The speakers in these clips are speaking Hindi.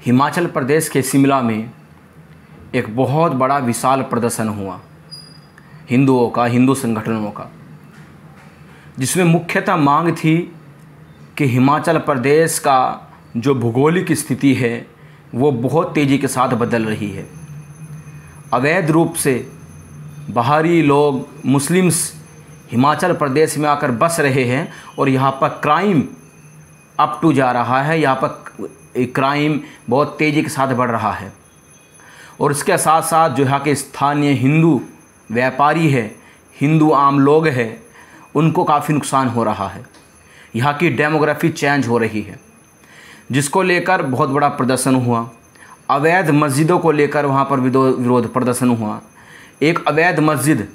हिमाचल प्रदेश के शिमला में एक बहुत बड़ा विशाल प्रदर्शन हुआ हिंदुओं का, हिंदू संगठनों का, जिसमें मुख्यतः मांग थी कि हिमाचल प्रदेश का जो भूगोलिक स्थिति है वो बहुत तेज़ी के साथ बदल रही है। अवैध रूप से बाहरी लोग, मुस्लिम्स हिमाचल प्रदेश में आकर बस रहे हैं और यहाँ पर क्राइम अप टू जा रहा है। यहाँ पर क्राइम बहुत तेज़ी के साथ बढ़ रहा है और इसके साथ साथ जो यहाँ के स्थानीय हिंदू व्यापारी है, हिंदू आम लोग हैं, उनको काफ़ी नुकसान हो रहा है। यहाँ की डेमोग्राफी चेंज हो रही है, जिसको लेकर बहुत बड़ा प्रदर्शन हुआ। अवैध मस्जिदों को लेकर वहाँ पर विरोध प्रदर्शन हुआ। एक अवैध मस्जिद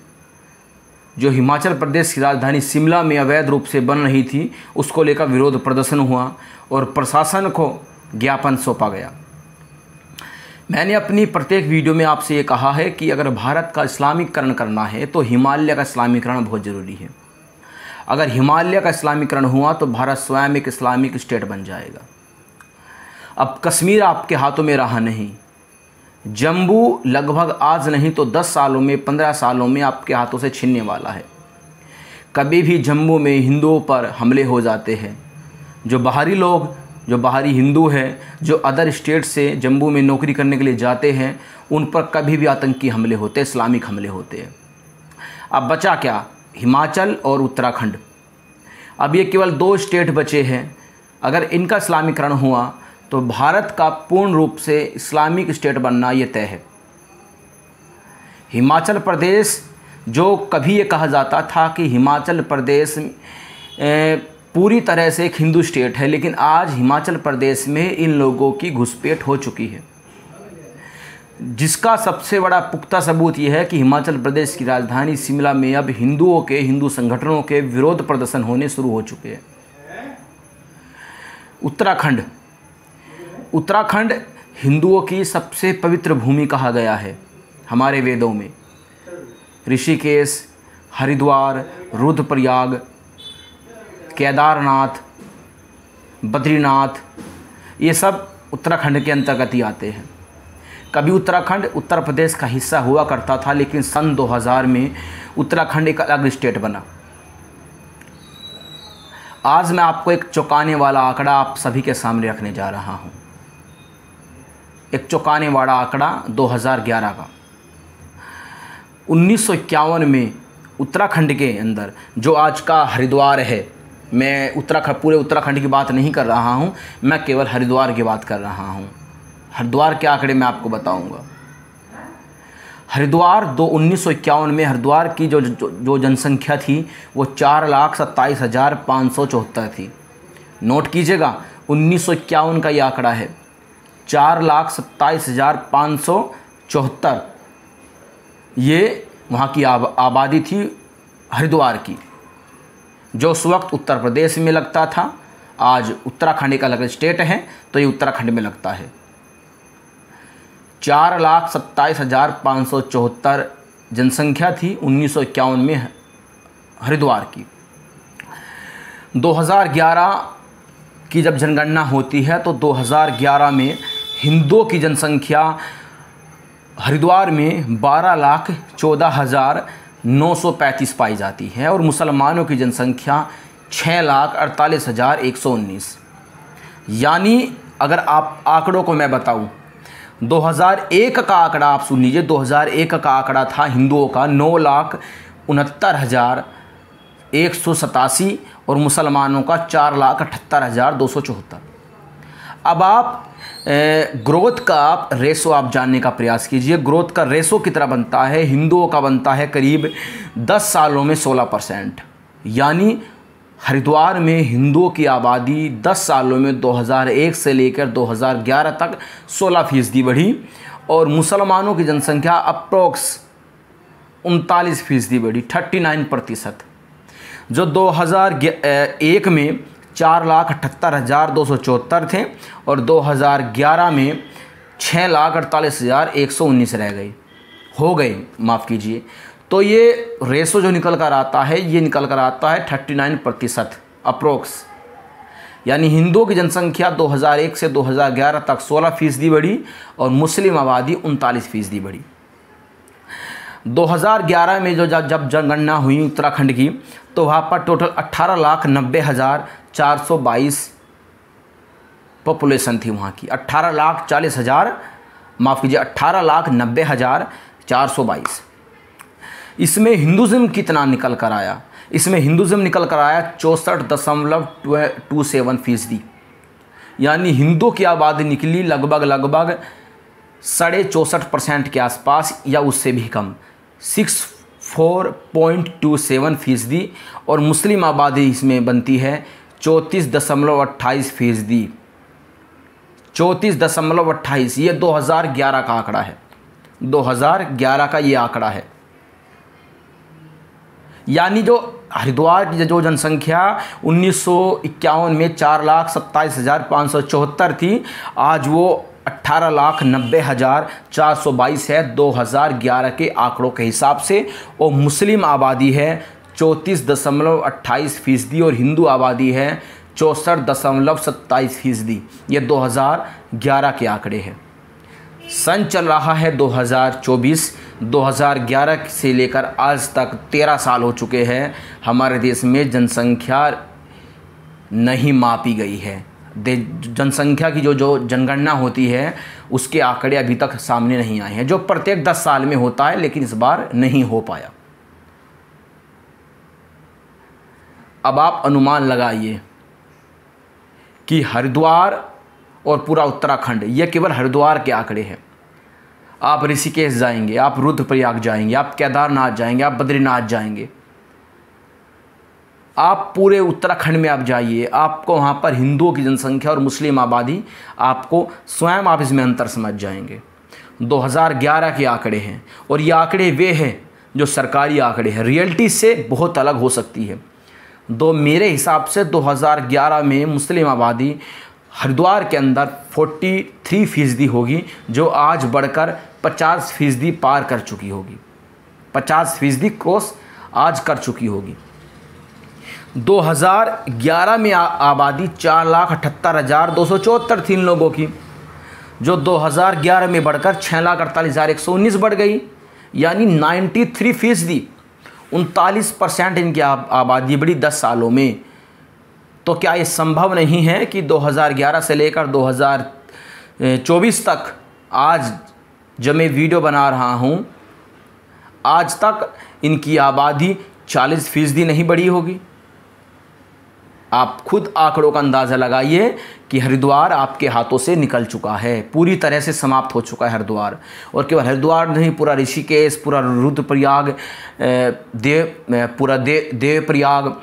जो हिमाचल प्रदेश की राजधानी शिमला में अवैध रूप से बन रही थी, उसको लेकर विरोध प्रदर्शन हुआ और प्रशासन को ज्ञापन सौंपा गया। मैंने अपनी प्रत्येक वीडियो में आपसे ये कहा है कि अगर भारत का इस्लामीकरण करना है तो हिमालय का इस्लामीकरण बहुत ज़रूरी है। अगर हिमालय का इस्लामीकरण हुआ तो भारत स्वयं एक इस्लामिक स्टेट बन जाएगा। अब कश्मीर आपके हाथों में रहा नहीं। जम्मू लगभग आज नहीं तो 10 सालों में, 15 सालों में आपके हाथों से छीनने वाला है। कभी भी जम्मू में हिंदुओं पर हमले हो जाते हैं। जो बाहरी लोग, जो बाहरी हिंदू हैं, जो अदर स्टेट से जम्मू में नौकरी करने के लिए जाते हैं, उन पर कभी भी आतंकी हमले होते, इस्लामिक हमले होते हैं। अब बचा क्या? हिमाचल और उत्तराखंड। अब ये केवल 2 स्टेट बचे हैं। अगर इनका इस्लामीकरण हुआ तो भारत का पूर्ण रूप से इस्लामिक स्टेट बनना ये तय है। हिमाचल प्रदेश, जो कभी ये कहा जाता था कि हिमाचल प्रदेश पूरी तरह से एक हिंदू स्टेट है, लेकिन आज हिमाचल प्रदेश में इन लोगों की घुसपैठ हो चुकी है, जिसका सबसे बड़ा पुख्ता सबूत यह है कि हिमाचल प्रदेश की राजधानी शिमला में अब हिंदुओं के, हिंदू संगठनों के विरोध प्रदर्शन होने शुरू हो चुके हैं। उत्तराखंड हिंदुओं की सबसे पवित्र भूमि कहा गया है हमारे वेदों में। ऋषिकेश, हरिद्वार, रुद्रप्रयाग, केदारनाथ, बद्रीनाथ, ये सब उत्तराखंड के अंतर्गत ही आते हैं। कभी उत्तराखंड उत्तर प्रदेश का हिस्सा हुआ करता था, लेकिन सन 2000 में उत्तराखंड एक अलग स्टेट बना। आज मैं आपको एक चौंकाने वाला आंकड़ा आप सभी के सामने रखने जा रहा हूं। एक चौंकाने वाला आंकड़ा 2011 का। 1951 में उत्तराखंड के अंदर, जो आज का हरिद्वार है, मैं पूरे उत्तराखंड की बात नहीं कर रहा हूं, मैं केवल हरिद्वार की बात कर रहा हूं। हरिद्वार के आंकड़े मैं आपको बताऊंगा। हरिद्वार 1951 में हरिद्वार की जो जनसंख्या थी वो 4,27,574 थी। नोट कीजिएगा, 1951 का ये आंकड़ा है, 4,27,574 ये वहाँ की आबादी थी हरिद्वार की, जो उस वक्त उत्तर प्रदेश में लगता था। आज उत्तराखंड एक अलग स्टेट है तो ये उत्तराखंड में लगता है। 4,27,574 जनसंख्या थी 1951 में हरिद्वार की। 2011 की जब जनगणना होती है तो 2011 में हिंदुओं की जनसंख्या हरिद्वार में 12,14,935 पाई जाती है और मुसलमानों की जनसंख्या 6,48,119। यानी अगर आप आंकड़ों को मैं बताऊं, 2001 का आंकड़ा आप सुन लीजिए। 2001 का आंकड़ा था हिंदुओं का 9,69,187 और मुसलमानों का 4,78,274। अब आप ग्रोथ का आप रेशो आप जानने का प्रयास कीजिए। ग्रोथ का रेशो कितना बनता है? हिंदुओं का बनता है करीब 10 सालों में 16%। यानी हरिद्वार में हिंदुओं की आबादी 10 सालों में 2001 से लेकर 2011 तक 16% बढ़ी और मुसलमानों की जनसंख्या अप्रोक्स 39% बढ़ी, 39%। जो 2001 में 4,78,274 थे और 2011 में 6,48,119 रह गए, हो गए, माफ़ कीजिए। तो ये रेशो जो निकल कर आता है, ये निकल कर आता है 39% अप्रोक्स। यानी हिंदुओं की जनसंख्या 2001 से 2011 तक 16% बढ़ी और मुस्लिम आबादी 39% बढ़ी। 2011 में जो जब जनगणना हुई उत्तराखंड की, तो वहाँ पर टोटल 18,90,422 पॉपुलेशन थी वहाँ की। 18,40,000, माफ़ कीजिए, 18,90,422। इसमें हिंदुज़म कितना निकल कर आया? इसमें हिंदुज़म निकल कर आया 64.27%, यानी हिंदुओं की आबादी निकली लगभग 64.5% के आसपास या उससे भी कम, 64.27%। और मुस्लिम आबादी इसमें बनती है 34.28%। 34.28, ये 2011 का आंकड़ा है। 2011 का ये आंकड़ा है। यानी जो हरिद्वार की जो जनसंख्या 1951 में 4,27,574 थी, आज वो 18,90,422 है 2011 के आंकड़ों के हिसाब से। और मुस्लिम आबादी है 34.28% और हिंदू आबादी है 64.27%। ये 2011 के आंकड़े हैं। सन चल रहा है 2024। 2011 से लेकर आज तक 13 साल हो चुके हैं। हमारे देश में जनसंख्या नहीं मापी गई है। जनसंख्या की जो जनगणना होती है उसके आंकड़े अभी तक सामने नहीं आए हैं, जो प्रत्येक 10 साल में होता है, लेकिन इस बार नहीं हो पाया। अब आप अनुमान लगाइए कि हरिद्वार और पूरा उत्तराखंड, ये केवल हरिद्वार के आंकड़े हैं। आप ऋषिकेश जाएंगे, आप रुद्रप्रयाग जाएंगे, आप केदारनाथ जाएंगे, आप बद्रीनाथ जाएंगे, आप पूरे उत्तराखंड में आप जाइए, आपको वहाँ पर हिंदुओं की जनसंख्या और मुस्लिम आबादी, आपको स्वयं आप इसमें अंतर समझ जाएंगे। 2011 के आंकड़े हैं और ये आंकड़े वे हैं जो सरकारी आंकड़े हैं, रियलिटी से बहुत अलग हो सकती है। मेरे हिसाब से 2011 में मुस्लिम आबादी हरिद्वार के अंदर 43% होगी, जो आज बढ़कर 50% पार कर चुकी होगी। 50% क्रॉस आज कर चुकी होगी। 2011 में आबादी 4,78,274 थी इन लोगों की, जो 2011 में बढ़कर 6,48,119 बढ़ गई, यानी 93%, 39% इनकी आबादी बढ़ी 10 सालों में। तो क्या ये संभव नहीं है कि 2011 से लेकर 2024 तक, आज जब मैं वीडियो बना रहा हूँ, आज तक इनकी आबादी 40% नहीं बढ़ी होगी? आप खुद आंकड़ों का अंदाज़ा लगाइए कि हरिद्वार आपके हाथों से निकल चुका है, पूरी तरह से समाप्त हो चुका है हरिद्वार। और केवल हरिद्वार नहीं, पूरा ऋषिकेश, पूरा रुद्रप्रयाग, देवप्रयाग,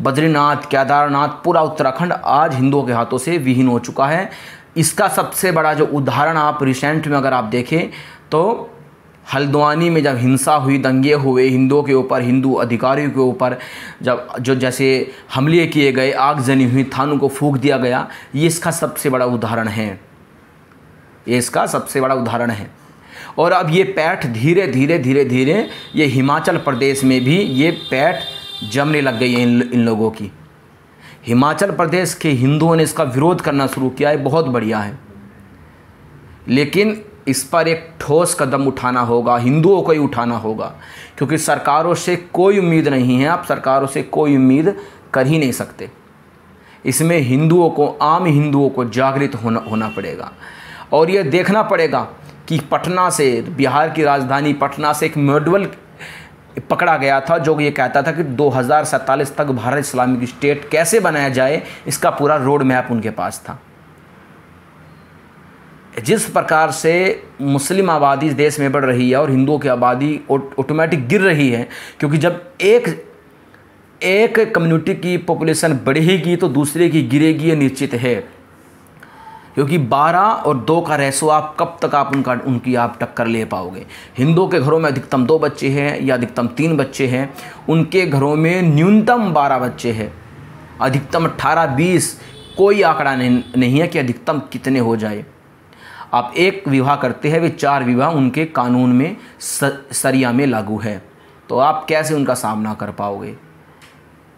बद्रीनाथ, केदारनाथ, पूरा उत्तराखंड आज हिंदुओं के हाथों से विहीन हो चुका है। इसका सबसे बड़ा जो उदाहरण आप रिसेंट में अगर आप देखें तो हल्द्वानी में जब हिंसा हुई, दंगे हुए हिंदुओं के ऊपर, हिंदू अधिकारियों के ऊपर, जैसे हमले किए गए, आगजनी हुई, थानों को फूंक दिया गया, ये इसका सबसे बड़ा उदाहरण है। ये इसका सबसे बड़ा उदाहरण है। और अब ये पैठ धीरे धीरे ये हिमाचल प्रदेश में भी ये पैठ जमने लग गई है इन लोगों की। हिमाचल प्रदेश के हिंदुओं ने इसका विरोध करना शुरू किया है, बहुत बढ़िया है, लेकिन इस पर एक ठोस कदम उठाना होगा, हिंदुओं को ही उठाना होगा, क्योंकि सरकारों से कोई उम्मीद नहीं है। आप सरकारों से कोई उम्मीद कर ही नहीं सकते। इसमें हिंदुओं को, आम हिंदुओं को जागृत होना पड़ेगा। और ये देखना पड़ेगा कि पटना से, बिहार की राजधानी पटना से एक मॉड्यूल पकड़ा गया था जो ये कहता था कि 2047 तक भारत इस्लामिक स्टेट कैसे बनाया जाए, इसका पूरा रोड मैप उनके पास था। जिस प्रकार से मुस्लिम आबादी इस देश में बढ़ रही है और हिंदुओं की आबादी ऑटोमेटिक गिर रही है, क्योंकि जब एक कम्युनिटी की पॉपुलेशन बढ़ेगी तो दूसरे की गिरेगी, ये निश्चित है। क्योंकि 12 और 2 का रेशो आप कब तक उनकी आप टक्कर ले पाओगे? हिंदुओं के घरों में अधिकतम 2 बच्चे हैं या अधिकतम 3 बच्चे हैं, उनके घरों में न्यूनतम 12 बच्चे हैं, अधिकतम 18-20, कोई आंकड़ा नहीं है कि अधिकतम कितने हो जाए। आप एक विवाह करते हैं, वे 4 विवाह उनके कानून में, शरिया में लागू है, तो आप कैसे उनका सामना कर पाओगे?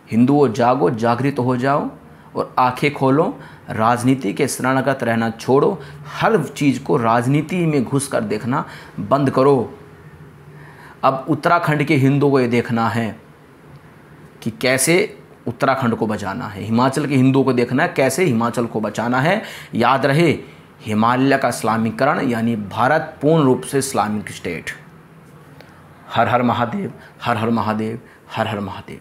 हिंदुओं जागो, जागृत हो जाओ और आंखें खोलो, राजनीति के शरणगत रहना छोड़ो, हर चीज़ को राजनीति में घुस कर देखना बंद करो। अब उत्तराखंड के हिंदुओं को ये देखना है कि कैसे उत्तराखंड को बचाना है, हिमाचल के हिंदुओं को देखना है कैसे हिमाचल को बचाना है। याद रहे, हिमालय का इस्लामीकरण यानी भारत पूर्ण रूप से इस्लामिक स्टेट। हर हर महादेव, हर हर महादेव, हर हर महादेव।